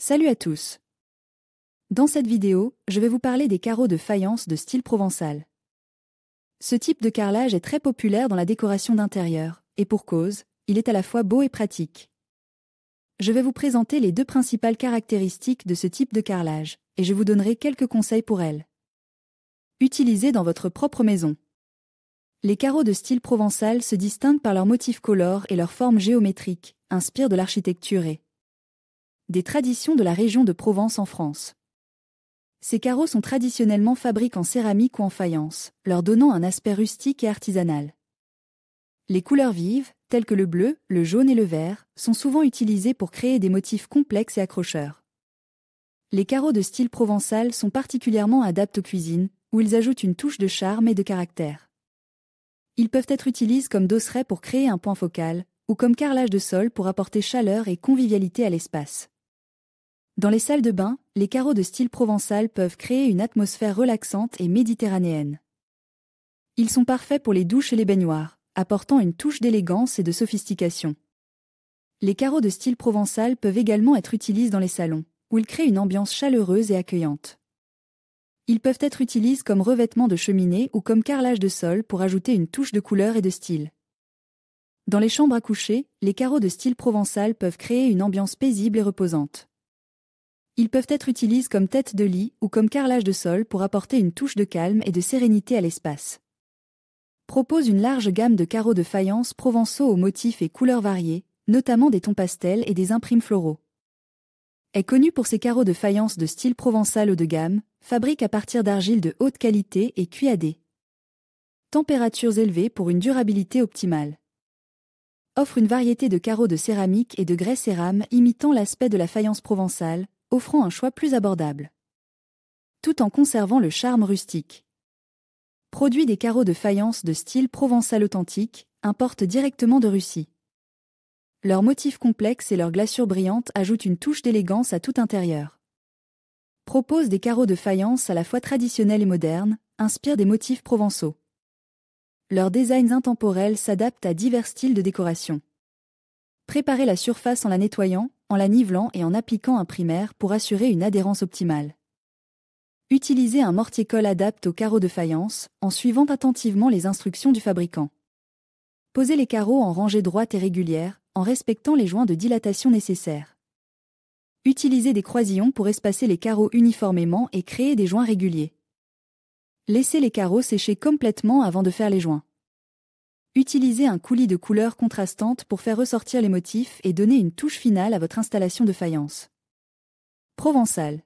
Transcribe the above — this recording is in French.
Salut à tous. Dans cette vidéo, je vais vous parler des carreaux de faïence de style provençal. Ce type de carrelage est très populaire dans la décoration d'intérieur, et pour cause, il est à la fois beau et pratique. Je vais vous présenter les deux principales caractéristiques de ce type de carrelage, et je vous donnerai quelques conseils pour elles. Utilisez dans votre propre maison. Les carreaux de style provençal se distinguent par leurs motifs colores et leur forme géométrique, inspirent de l'architecture et des traditions de la région de Provence en France. Ces carreaux sont traditionnellement fabriqués en céramique ou en faïence, leur donnant un aspect rustique et artisanal. Les couleurs vives, telles que le bleu, le jaune et le vert, sont souvent utilisées pour créer des motifs complexes et accrocheurs. Les carreaux de style provençal sont particulièrement adaptés aux cuisines, où ils ajoutent une touche de charme et de caractère. Ils peuvent être utilisés comme dosseret pour créer un point focal, ou comme carrelage de sol pour apporter chaleur et convivialité à l'espace. Dans les salles de bain, les carreaux de style provençal peuvent créer une atmosphère relaxante et méditerranéenne. Ils sont parfaits pour les douches et les baignoires, apportant une touche d'élégance et de sophistication. Les carreaux de style provençal peuvent également être utilisés dans les salons, où ils créent une ambiance chaleureuse et accueillante. Ils peuvent être utilisés comme revêtement de cheminée ou comme carrelage de sol pour ajouter une touche de couleur et de style. Dans les chambres à coucher, les carreaux de style provençal peuvent créer une ambiance paisible et reposante. Ils peuvent être utilisés comme tête de lit ou comme carrelage de sol pour apporter une touche de calme et de sérénité à l'espace. Propose une large gamme de carreaux de faïence provençaux aux motifs et couleurs variés, notamment des tons pastels et des imprimes floraux. Est connu pour ses carreaux de faïence de style provençal haut de gamme, fabrique à partir d'argile de haute qualité et cuit à des températures élevées pour une durabilité optimale. Offre une variété de carreaux de céramique et de grès cérame imitant l'aspect de la faïence provençale, offrant un choix plus abordable, tout en conservant le charme rustique. Produit des carreaux de faïence de style provençal authentique, importe directement de Russie. Leurs motifs complexes et leurs glaçures brillantes ajoutent une touche d'élégance à tout intérieur. Propose des carreaux de faïence à la fois traditionnels et modernes, inspirent des motifs provençaux. Leurs designs intemporels s'adaptent à divers styles de décoration. Préparez la surface en la nettoyant, en la nivelant et en appliquant un primaire pour assurer une adhérence optimale. Utilisez un mortier-colle adapté aux carreaux de faïence, en suivant attentivement les instructions du fabricant. Posez les carreaux en rangée droite et régulière, en respectant les joints de dilatation nécessaires. Utilisez des croisillons pour espacer les carreaux uniformément et créer des joints réguliers. Laissez les carreaux sécher complètement avant de faire les joints. Utilisez un coulis de couleurs contrastantes pour faire ressortir les motifs et donner une touche finale à votre installation de faïence. Provençal.